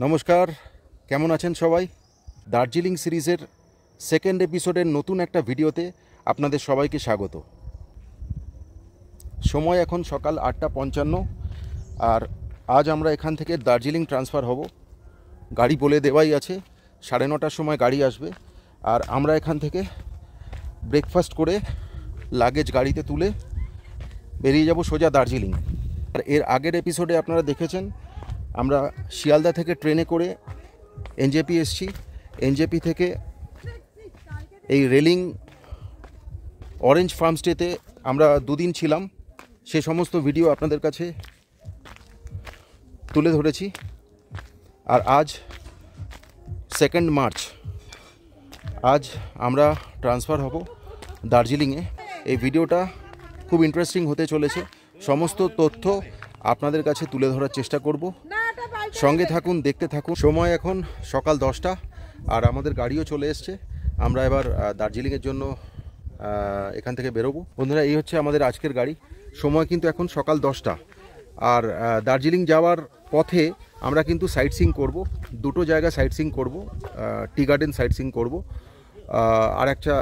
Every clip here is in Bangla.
নমস্কার, কেমন আছেন সবাই? দার্জিলিং সিরিজের সেকেন্ড এপিসোডের নতুন একটা ভিডিওতে আপনাদের সবাইকে স্বাগত। সময় এখন সকাল 8:55 আর আজ আমরা এখান থেকে দার্জিলিং ট্রান্সফার হব। গাড়ি বলে দেওয়াই আছে, 9:30টার সময় গাড়ি আসবে। আর আমরা এখান থেকে ব্রেকফাস্ট করে লাগেজ গাড়িতে তুলে বেরিয়ে যাব সোজা দার্জিলিং। আর এর আগের এপিসোডে আপনারা দেখেছেন আমরা শিয়ালদা থেকে ট্রেনে করে এনজেপি এসছি। এনজেপি থেকে এই রেলিং অরেঞ্জ ফার্মস্টেতে আমরা দুদিন ছিলাম, সে সমস্ত ভিডিও আপনাদের কাছে তুলে ধরেছি। আর আজ 2 মার্চ, আজ আমরা ট্রান্সফার হব দার্জিলিংয়ে। এই ভিডিওটা খুব ইন্টারেস্টিং হতে চলেছে, সমস্ত তথ্য আপনাদের কাছে তুলে ধরার চেষ্টা করব। সঙ্গে থাকুন, দেখতে থাকুন। সময় এখন সকাল 10টা আর আমাদের গাড়িও চলে এসছে। আমরা এবার দার্জিলিংয়ের জন্য এখান থেকে বেরোবো। বন্ধুরা, এই হচ্ছে আমাদের আজকের গাড়ি। সময় কিন্তু এখন সকাল 10টা আর দার্জিলিং যাওয়ার পথে আমরা কিন্তু সাইট সিইং করবো। দুটো জায়গা সাইট সিইং করবো, টি গার্ডেন সাইট সিইং করবো,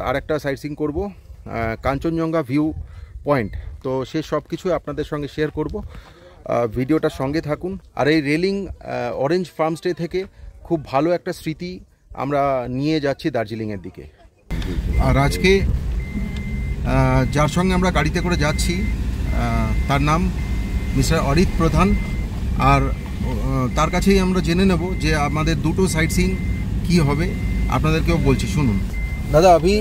আর একটা সাইট সিইং করবো কাঞ্চনজঙ্ঘা ভিউ পয়েন্ট। তো সে সব কিছু আপনাদের সঙ্গে শেয়ার করব, ভিডিওটার সঙ্গে থাকুন। আর এই রেলিং অরেঞ্জ ফার্মস্টে থেকে খুব ভালো একটা স্মৃতি আমরা নিয়ে যাচ্ছি দার্জিলিংয়ের দিকে। আর আজকে যার সঙ্গে আমরা গাড়িতে করে যাচ্ছি তার নাম মিস্টার অরিত প্রধান। আর তার কাছেই আমরা জেনে নেব যে আমাদের দুটো সাইট সিইং কী হবে। আপনাদেরকেও বলছি, শুনুন। दादा, अभी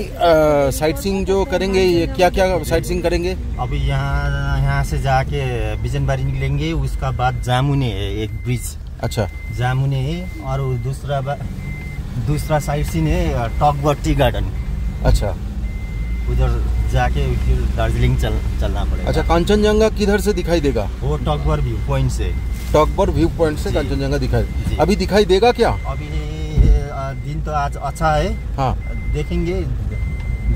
साइट सीइंग जो करेंगे, ये क्या क्या साइट सीइंग करेंगे? अभी यहाँ से जाके बिजनबारी निकलेंगे, उसका बाद जामुने है एक ब्रिज। अच्छा, जामुने है। और दूसरा साइट सीइंग है टॉकबर टी गार्डन। अच्छा, उधर जाके फिर दार्जिलिंग चलना पड़ेगा। अच्छा, कांचनजंगा किधर से दिखाई देगा? वो टॉकबर व्यू पॉइंट से। टॉकबर व्यू पॉइंट से कांचनजंगा दिखाई, अभी दिखाई देगा क्या? अभी दिन तो आज अच्छा है, हाँ, देखेंगे।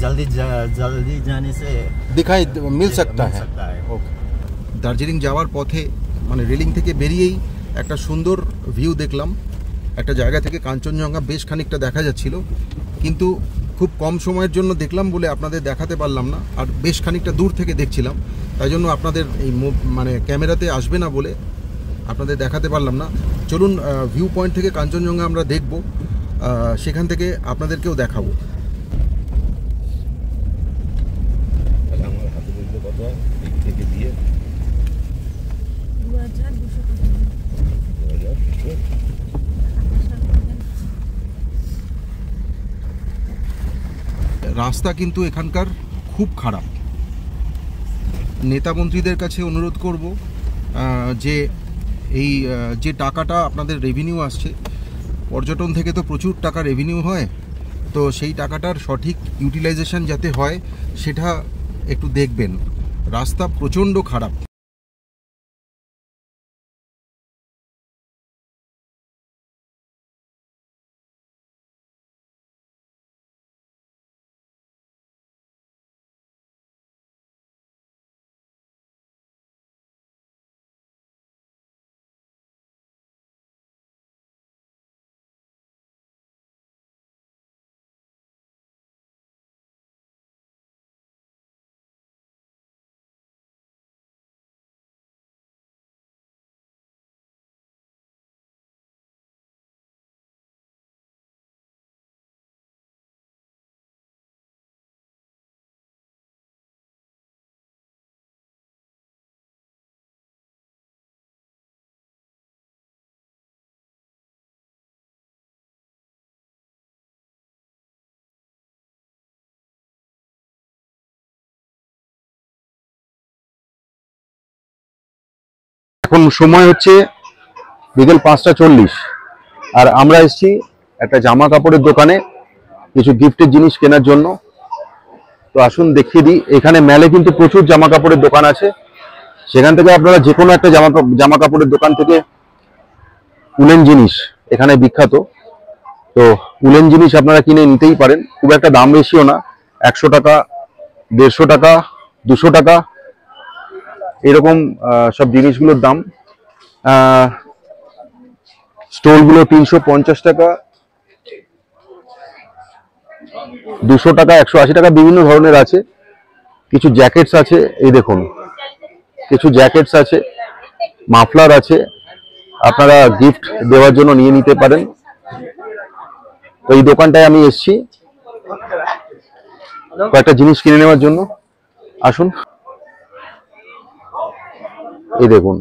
जल्दी जाने से दिखाई मिल सकता है। ओके। দার্জিলিং যাওয়ার পথে মানে রেলিং থেকে বেরিয়েই একটা সুন্দর ভিউ দেখলাম। একটা জায়গা থেকে কাঞ্চনজঙ্ঘা বেশ খানিকটা দেখা যাচ্ছিল, কিন্তু খুব কম সময়ের জন্য দেখলাম বলে আপনাদের দেখাতে পারলাম না। আর বেশ খানিকটা দূর থেকে দেখছিলাম, তাই জন্য আপনাদের এই মানে ক্যামেরাতে আসবে না বলে আপনাদের দেখাতে পারলাম না। চলুন ভিউ পয়েন্ট থেকে কাঞ্চনজঙ্ঘা আমরা দেখব, সেখান থেকে আপনাদেরকেও দেখাবো। রাস্তা কিন্তু এখানকার খুব খারাপ। নেতা মন্ত্রীদের কাছে অনুরোধ করব যে এই যে টাকাটা আপনাদের রেভিনিউ আসছে, পর্যটন থেকে তো প্রচুর টাকা রেভিনিউ হয়, তো সেই টাকাটার সঠিক ইউটিলাইজেশন যাতে হয় সেটা একটু দেখবেন। রাস্তা প্রচণ্ড খারাপ। এখন সময় হচ্ছে বিকেল 5:40 আর আমরা এসেছি একটা জামা কাপড়ের দোকানে কিছু গিফটের জিনিস কেনার জন্য। তো আসুন দেখিয়ে দিই, এখানে মেলে কিন্তু প্রচুর জামা কাপড়ের দোকান আছে। সেখান থেকে আপনারা যে কোনো একটা জামা কাপড়ের দোকান থেকে উলেন জিনিস এখানে বিখ্যাত, তো উলেন জিনিস আপনারা কিনে নিতেই পারেন। খুব একটা দাম বেশিও না, 100 টাকা, 150 টাকা, 200 টাকা এরকম সব জিনিসগুলোর দাম। স্টোলগুলো 350 টাকা, 200 টাকা, 180 টাকা, বিভিন্ন ধরনের আছে। কিছু জ্যাকেটস আছে, এই দেখুন কিছু জ্যাকেটস আছে, মাফলার আছে, আপনারা গিফট দেওয়ার জন্য নিয়ে নিতে পারেন। তো এই দোকানটায় আমি এসেছি কয়েকটা জিনিস কিনে নেওয়ার জন্য। আসুন, এই দেখুন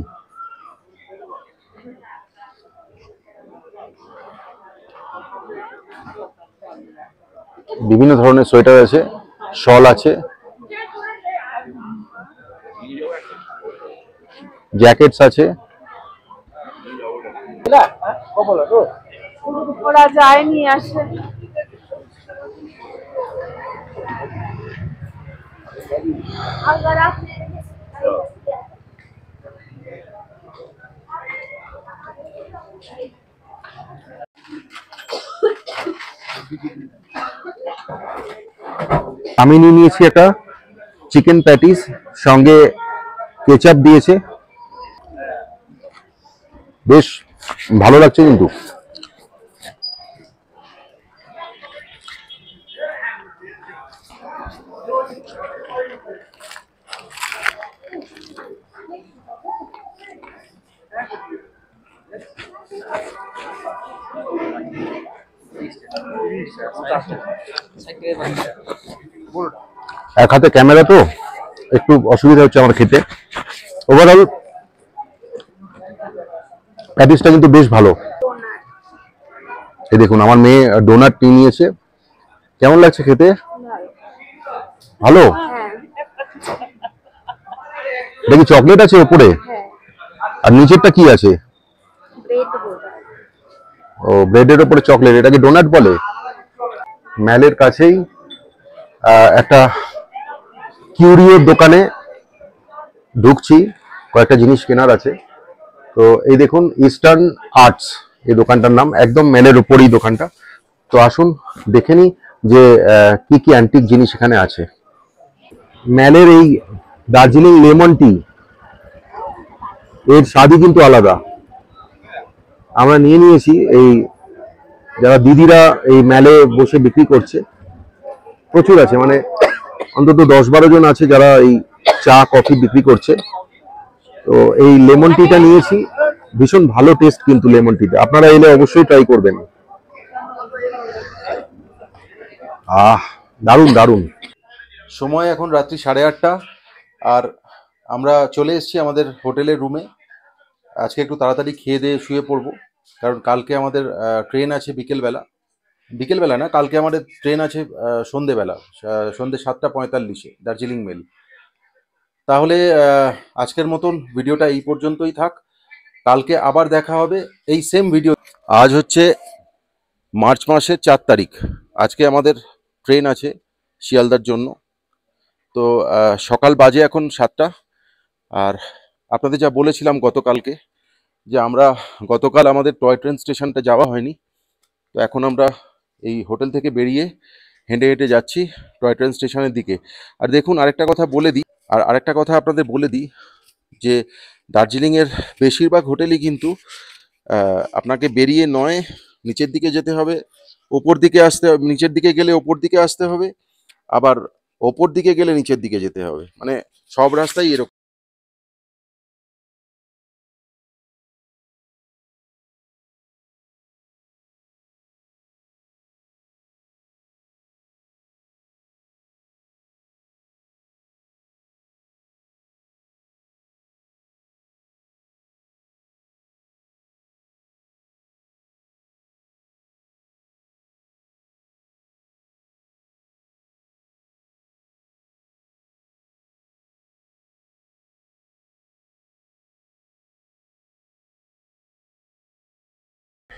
বিভিন্ন ধরনের সোয়েটার আছে, শল আছে, জ্যাকেটস আছে। ওরা যায়নি আসে। আমি নিয়ে নিয়েছি একটা চিকেন প্যাটিস, সঙ্গে কেচাপ দিয়েছে, বেশ ভালো লাগছে কিন্তু। এক হাতে ক্যামেরা তো একটু অসুবিধা হচ্ছে আমার খেতে। ওভারঅল প্যাটিসটা কিন্তু বেশ ভালো। এই দেখুন আমার মেয়ে ডোনাট নিয়ে নিয়েছে। কেমন লাগছে খেতে? ভালো। দেখি চকলেট আছে ওপরে, আর নিচেরটা কি আছে? ও, ব্রেডের ওপরে চকলেট, এটাকে ডোনাট বলে। ম্যালের কাছেই একটা কিউরিওর দোকানে ঢুকছি, কয়েকটা জিনিস কেনার আছে। তো এই দেখুন ইস্টার্ন আর্টস এই দোকানটার নাম, একদম ম্যালের উপরই দোকানটা। তো আসুন দেখে নিই যে কি কি অ্যান্টিক জিনিস এখানে আছে। ম্যালের এই দার্জিলিং লেমন টি, এর স্বাদই কিন্তু আলাদা। আমরা নিয়ে নিয়েছি, এই যারা দিদিরা এই ম্যালে বসে বিক্রি করছে, প্রচুর আছে, মানে অন্তত 10-12 জন আছে যারা এই চা কফি বিক্রি করছে। তো এই লেমন টিটা নিয়েছি, ভীষণ ভালো টেস্ট কিন্তু লেমন টিটা, আপনারা এলে অবশ্যই ট্রাই করবেন। দারুণ দারুণ। সময় এখন রাত্রি 8:30, আর আমরা চলে এসেছি আমাদের হোটেলের রুমে। আজকে একটু তাড়াতাড়ি খেয়ে দিয়ে শুয়ে পড়বো, কারণ কালকে আমাদের ট্রেন আছে বিকেলবেলা না, কালকে আমাদের ট্রেন আছে সন্ধেবেলা, সন্ধে 7:45-এ দার্জিলিং মেল। তাহলে আজকের মতন ভিডিওটা এই পর্যন্তই থাক, কালকে আবার দেখা হবে এই সেম ভিডিও। আজ হচ্ছে মার্চ মাসের 4 তারিখ। আজকে আমাদের ট্রেন আছে শিয়ালদার জন্য। তো সকাল বাজে এখন 7টা। আর আপনাদের যা বলেছিলাম গতকালকে, যে আমরা গতকাল আমাদের টয় ট্রেন স্টেশনটা যাওয়া হয়নি, তো এখন আমরা এই হোটেল থেকে বেরিয়ে হেঁটে হেঁটে যাচ্ছি টয় ট্রেন স্টেশনের দিকে। আর দেখুন আরেকটা কথা আপনাদের বলে দিই, যে দার্জিলিংয়ের বেশিরভাগ হোটেলই কিন্তু আপনাকে বেরিয়ে নয় নিচের দিকে যেতে হবে, ওপর দিকে আসতে হবে, নিচের দিকে গেলে ওপর দিকে আসতে হবে, আবার ওপর দিকে গেলে নিচের দিকে যেতে হবে, মানে সব রাস্তাই এরকম।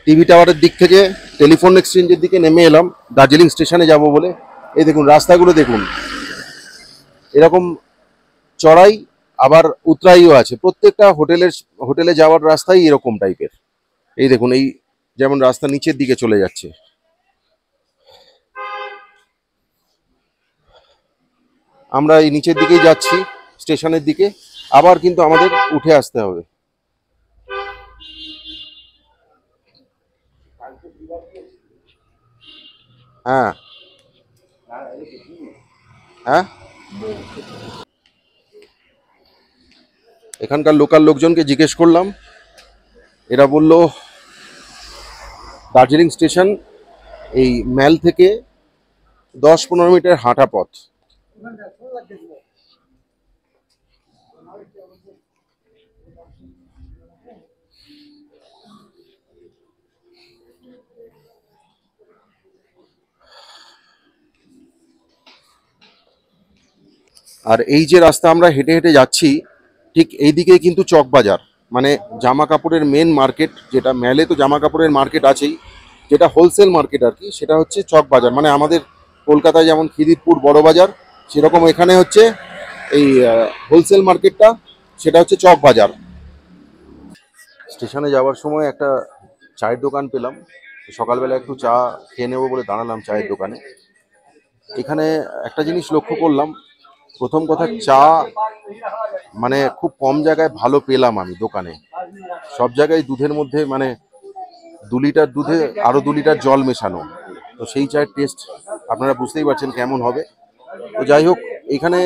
টিভি টাওয়ারের দিক থেকে টেলিফোন এক্সচেঞ্জের দিকে নেমে এলাম দার্জিলিং স্টেশনে যাব বলে। এই দেখুন রাস্তাগুলো দেখুন, এরকম চড়াই আবার উতরাইও আছে, প্রত্যেকটা হোটেলে যাওয়ার রাস্তাই এরকম টাইপের। এই দেখুন, এই যেমন রাস্তা নিচের দিকে চলে যাচ্ছে, আমরা এই নিচের দিকেই যাচ্ছি স্টেশনের দিকে, আবার কিন্তু আমাদের উঠে আসতে হবে। হ্যাঁ হ্যাঁ, এখানকার লোকাল লোকজনকে জিজ্ঞেস করলাম, এরা বলল দার্জিলিং স্টেশন এই ম্যাল থেকে 10-15 মিনিটের হাঁটা পথ। আর এই যে রাস্তা আমরা হেঁটে হেঁটে যাচ্ছি, ঠিক এইদিকে কিন্তু চক বাজার, মানে জামা কাপড়ের মেন মার্কেট, যেটা ম্যালে তো জামা কাপড়ের মার্কেট আছেই, যেটা হোলসেল মার্কেট আর কি, সেটা হচ্ছে চক বাজার। মানে আমাদের কলকাতায় যেমন খিদিরপুর বড় বাজার, সেরকম এখানে হচ্ছে এই হোলসেল মার্কেটটা, সেটা হচ্ছে চক বাজার। স্টেশনে যাওয়ার সময় একটা চায়ের দোকান পেলাম, সকালবেলা একটু চা খেয়ে নেবো বলে দাঁড়ালাম চায়ের দোকানে। এখানে একটা জিনিস লক্ষ্য করলাম, প্রথম কথা চা মানে খুব কম জায়গায় ভালো পেলাম আমি দোকানে। সব জায়গায় দুধের মধ্যে মানে 2 লিটার দুধে আরো 2 লিটার জল মেশানো, তো সেই চায়ের টেস্ট আপনারা বুঝতেই পারছেন কেমন হবে। তো যাই হোক, এখানে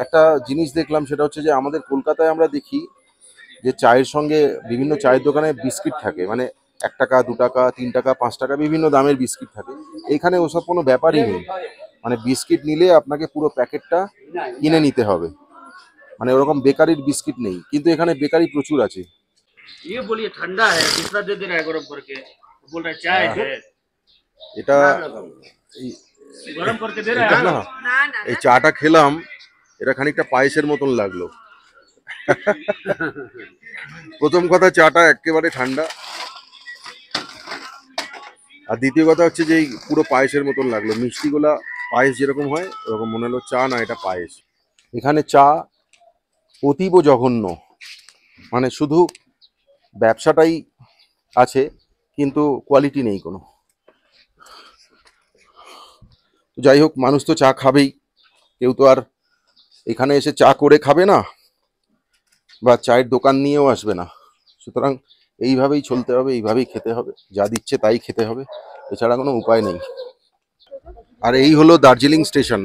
একটা জিনিস দেখলাম, সেটা হচ্ছে যে আমাদের কলকাতায় আমরা দেখি যে চায়ের সঙ্গে বিভিন্ন চায়ের দোকানে বিস্কিট থাকে, মানে 1 টাকা 2 টাকা 3 টাকা 5 টাকা বিভিন্ন দামের বিস্কিট থাকে। এখানে ওসব কোনো ব্যাপারই নেই, মানে বিস্কিট নিলে আপনাকে পুরো প্যাকেটটা কিনে নিতে হবে, মানে ওরকম বেকারির বিস্কিট নেই। কিন্তু এখানে বেকারি প্রচুর আছে। ये बोलिए ठंडा है, दूसरा दे दे रहा है गरम करके, बोल रहा है चाय है এটা गरम करके दे रहा এটা है না, এই চাটা খেলাম, এটা খানিকটা পায়েসের মতন লাগলো। প্রথম কথা চাটা একেবারে ঠান্ডা, আর দ্বিতীয় কথা হচ্ছে যে এই পুরো পায়েসের মতন লাগলো। মিষ্টিগুলা পায়েস যেরকম হয় ওরকম মনে হলো, চা না এটা পায়েস। এখানে চা অতীব জঘন্য, মানে শুধু ব্যবসাটাই আছে কিন্তু কোয়ালিটি নেই কোনো। যাই হোক, মানুষ তো চা খাবেই, কেউ তো আর এখানে এসে চা করে খাবে না বা চায়ের দোকান নিয়েও আসবে না। সুতরাং এইভাবেই চলতে হবে, এইভাবেই খেতে হবে, যা দিচ্ছে তাই খেতে হবে, এছাড়া কোনো উপায় নেই। আর এই হলো দার্জিলিং স্টেশন।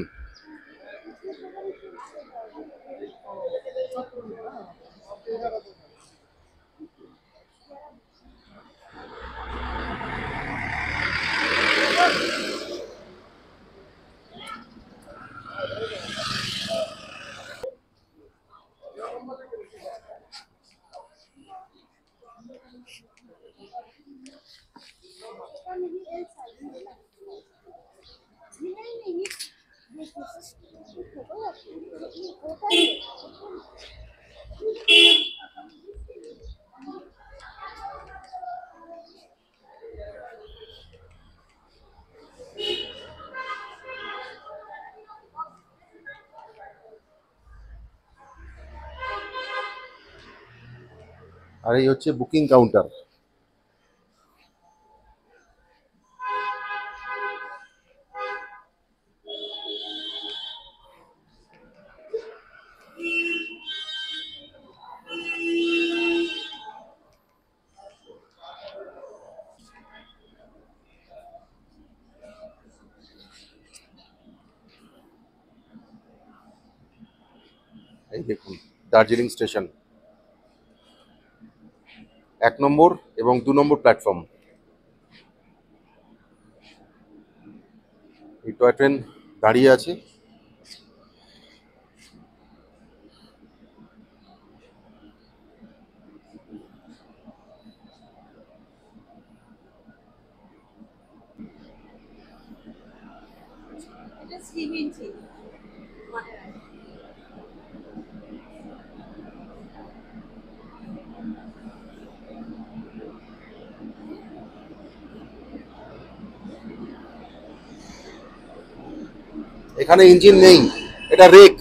আর এই হচ্ছে বুকিং কাউন্টার। এই দেখুন দার্জিলিং স্টেশন, 1 নম্বর এবং 2 নম্বর প্ল্যাটফর্ম। এই টয় ট্রেন দাঁড়িয়ে আছে। এখানে ইঞ্জিন নেই, এটা রেক,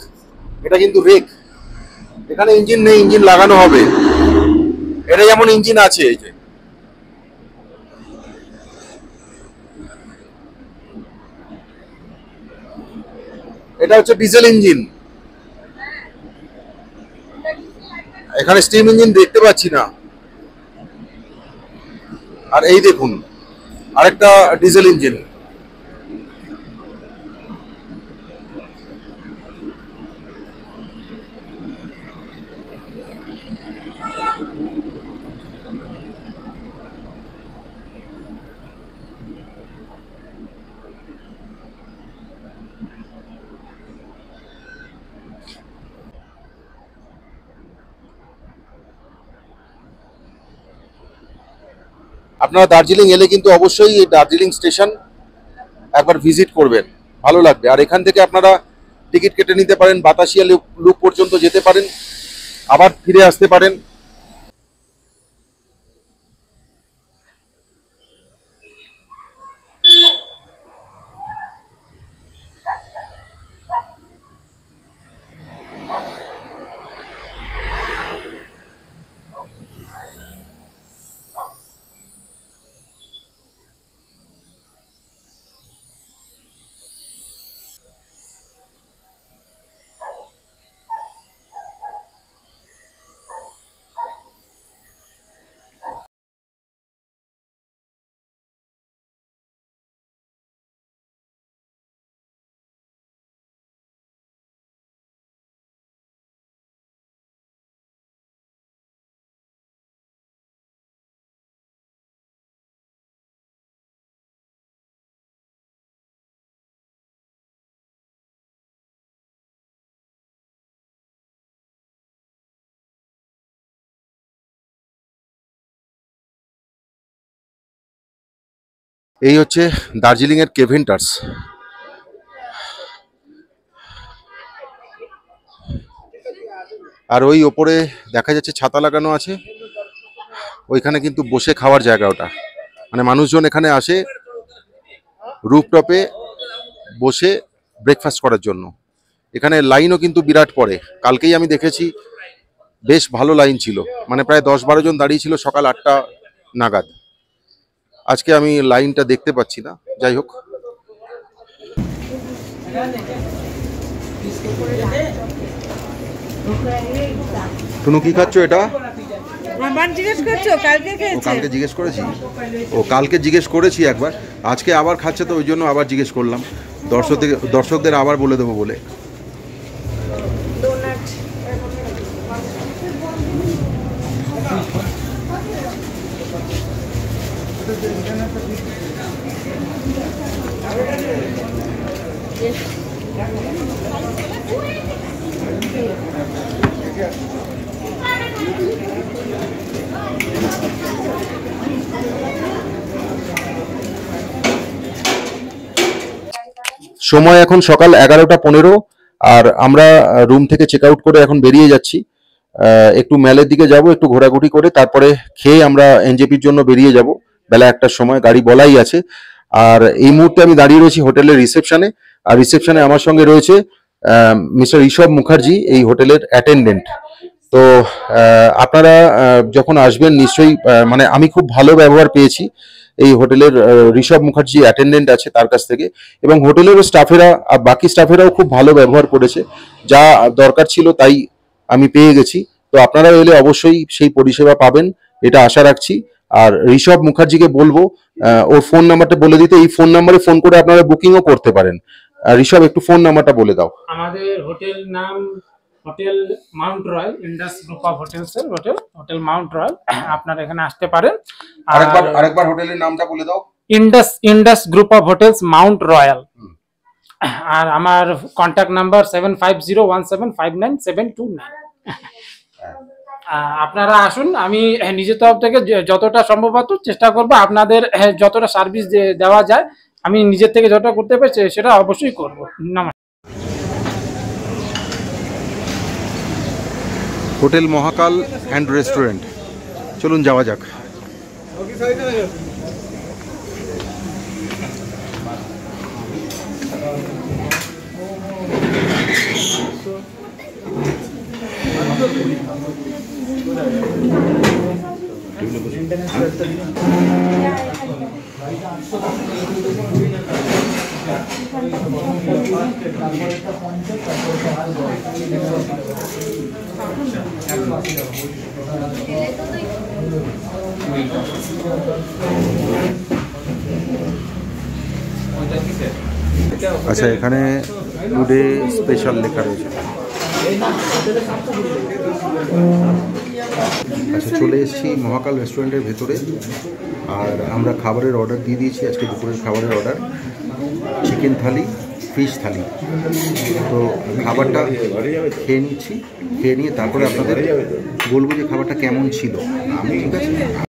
এটা কিন্তু রেক। এখানে ইঞ্জিন নেই, ইঞ্জিন লাগানো হবে। এটা যেমন ইঞ্জিন আছে, এই যে এটা হচ্ছে ডিজেল ইঞ্জিন, এখানে স্টিম ইঞ্জিন দেখতে পাচ্ছি না। আর এই দেখুন আরেকটা ডিজেল ইঞ্জিন। আপনারা দার্জিলিং এলে কিন্তু অবশ্যই এই দার্জিলিং স্টেশন একবার ভিজিট করবেন, ভালো লাগবে। আর এখান থেকে আপনারা টিকিট কেটে নিতে পারেন, বাতাসিয়া লুপ পর্যন্ত যেতে পারেন, আবার ফিরে আসতে পারেন। এই হচ্ছে দার্জিলিং এর কেভেন্টার্স। আর ওই ওপরে দেখা যাচ্ছে ছাতা লাগানো আছে, ওইখানে কিন্তু বসে খাওয়ার জায়গা ওটা, মানে মানুষজন এখানে আসে রুফটপে বসে ব্রেকফাস্ট করার জন্য। এখানে লাইনও কিন্তু বিরাট পড়ে, কালকেই আমি দেখেছি বেশ ভালো লাইন ছিল, মানে প্রায় 10-12 জন দাঁড়িয়ে ছিল সকাল 8টা নাগাদ। আজকে আমি লাইনটা দেখতে পাচ্ছি না, যাই হোক। টুনু কি খাচ্ছ এটা? আমার জিজ্ঞেস করছো? কালকে খেয়েছি। কালকে জিজ্ঞেস করেছি, কালকে জিজ্ঞেস করেছি একবার, আজকে আবার খাচ্ছে তো ওই জন্য আবার জিজ্ঞেস করলাম, দর্শকদের আবার বলে দেবো বলে। সময় এখন সকাল 11:15, আর আমরা রুম থেকে চেক আউট করে এখন বেরিয়ে যাচ্ছি। একটু মেলের দিকে যাব, একটু ঘোরাঘুরি করে তারপরে খেয়ে আমরা এনজেপির জন্য বেরিয়ে যাব বেলা 1টার সময়, গাড়ি বলাই আছে। আর এই মুহূর্তে আমি দাঁড়িয়ে রয়েছি হোটেলের রিসেপশনে, আর রিসেপশনে আমার সঙ্গে রয়েছে মিস্টার ঋষভ মুখার্জি, এই হোটেলের অ্যাটেন্ডেন্ট। তো আপনারা যখন আসবেন নিশ্চয়ই, মানে আমি খুব ভালো ব্যবহার পেয়েছি এই হোটেলের ঋষভ মুখার্জি অ্যাটেন্ডেন্ট আছে তার কাছ থেকে, এবং হোটেলের স্টাফেরা বাকি স্টাফেরাও খুব ভালো ব্যবহার করেছে, যা দরকার ছিল তাই আমি পেয়ে গেছি। তো আপনারা এলে অবশ্যই সেই পরিষেবা পাবেন এটা আশা রাখছি। আর ঋষভ মুখার্জিকে বলবো ওর ফোন নাম্বারটা বলে দিতে, এই ফোন নাম্বারে ফোন করে আপনারা বুকিংও করতে পারেন। ঋষভ একটু ফোন নাম্বারটা বলে দাও। আমাদের হোটেল নাম Hotel Mount Royal, Indus Group of Hotels এর হোটেল মাউন্ট রয়্যাল। আপনারা এখানে আসতে পারেন। আরেকবার হোটেলের নামটা বলে দাও। Indus Group of Hotels Mount Royal. আর আমার কন্ট্যাক্ট নাম্বার 7501759729। আপনারা আসুন, আমি নিজের তরফ থেকে যতটা সম্ভবত চেষ্টা করব আপনাদের যতটা সার্ভিস দেওয়া যায়, আমি নিজের থেকে যতটা করতে পারি সেটা অবশ্যই করব। নমস্কার। হোটেল মহাকাল অ্যান্ড রেস্টুরেন্ট, চলুন যাওয়া যাক। আচ্ছা, এখানে টুডে স্পেশাল লেখা রয়েছে। আচ্ছা, চলে এসেছি মহাকাল রেস্টুরেন্টের ভেতরে। আর আমরা খাবারের অর্ডার দিয়ে দিয়েছি। আজকে দুপুরের খাবারের অর্ডার চিকেন থালি, ফিশ থালি। তো খাবারটা খেয়ে নিচ্ছি, খেয়ে নিয়ে তারপরে আপনাদের বলবো যে খাবারটা কেমন ছিল। ঠিক আছে।